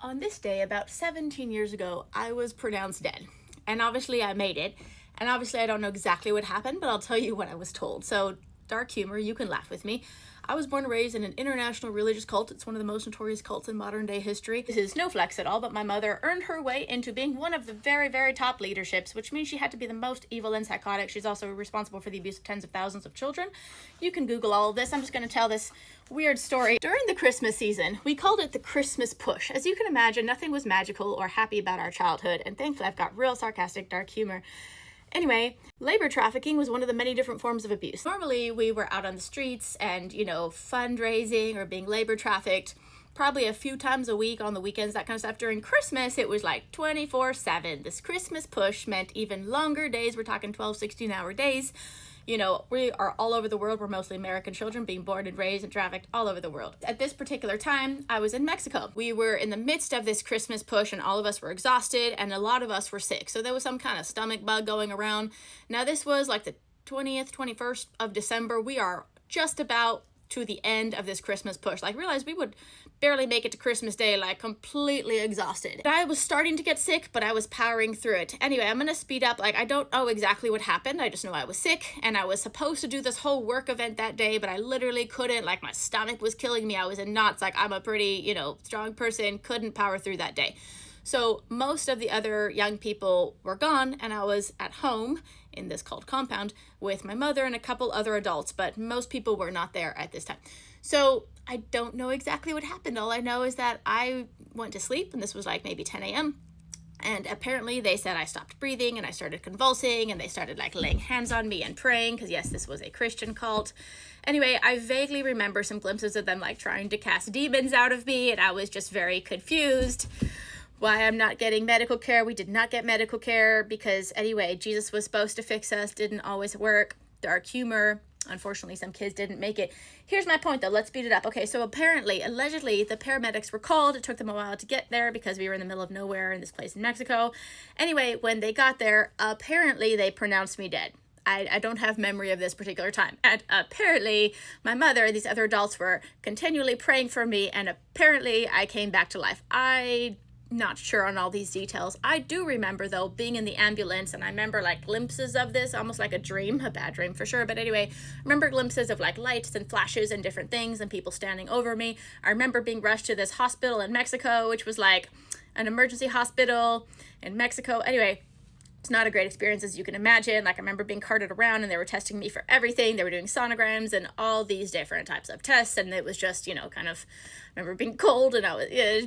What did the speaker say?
On this day, about 17 years ago, I was pronounced dead. And obviously I made it. And obviously I don't know exactly what happened, but I'll tell you what I was told. So, dark humor, you can laugh with me. I was born and raised in an international religious cult. It's one of the most notorious cults in modern day history. This is no flex at all, but my mother earned her way into being one of the very, very top leaderships, which means she had to be the most evil and psychotic. She's also responsible for the abuse of tens of thousands of children. You can Google all of this. I'm just going to tell this weird story. During the Christmas season, we called it the Christmas push. As you can imagine, nothing was magical or happy about our childhood, and thankfully I've got real sarcastic, dark humor. Anyway, labor trafficking was one of the many different forms of abuse. Normally, we were out on the streets and, fundraising or being labor trafficked probably a few times a week on the weekends, that kind of stuff. During Christmas, it was like 24/7. This Christmas push meant even longer days. We're talking 12, 16-hour days. We are all over the world. We're mostly American children being born and raised and trafficked all over the world. At this particular time, I was in Mexico. We were in the midst of this Christmas push and all of us were exhausted and a lot of us were sick. So there was some kind of stomach bug going around. Now this was like the 20th, 21st of December. We are just about to the end of this Christmas push. Realized we would barely make it to Christmas Day, completely exhausted. I was starting to get sick, but I was powering through it. Anyway, I'm gonna speed up. I don't know exactly what happened. I just know I was sick, and I was supposed to do this whole work event that day, but I literally couldn't. My stomach was killing me. I was in knots. I'm a pretty, strong person, couldn't power through that day. So most of the other young people were gone, and I was at home in this cult compound with my mother and a couple other adults, but most people were not there at this time. So I don't know exactly what happened. All I know is that I went to sleep, and this was maybe 10 a.m. And apparently they said I stopped breathing and I started convulsing, and they started laying hands on me and praying, because yes, this was a Christian cult. Anyway, I vaguely remember some glimpses of them trying to cast demons out of me, and I was just very confused why I'm not getting medical care. We did not get medical care because anyway, Jesus was supposed to fix us, didn't always work. Dark humor. Unfortunately, some kids didn't make it. Here's my point though, let's speed it up. Okay, so allegedly, the paramedics were called. It took them a while to get there because we were in the middle of nowhere in this place in Mexico. Anyway, when they got there, apparently they pronounced me dead. I don't have memory of this particular time. And apparently my mother and these other adults were continually praying for me, and apparently I came back to life. I'm not sure on all these details. I do remember though being in the ambulance, and I remember glimpses of this, almost like a dream, a bad dream for sure, but anyway, I remember glimpses of lights and flashes and different things and people standing over me. I remember being rushed to this hospital in Mexico, which was an emergency hospital in Mexico. Anyway, it's not a great experience, as you can imagine. I remember being carted around and they were testing me for everything. They were doing sonograms and all these different types of tests, and it was just, I remember being cold, and I was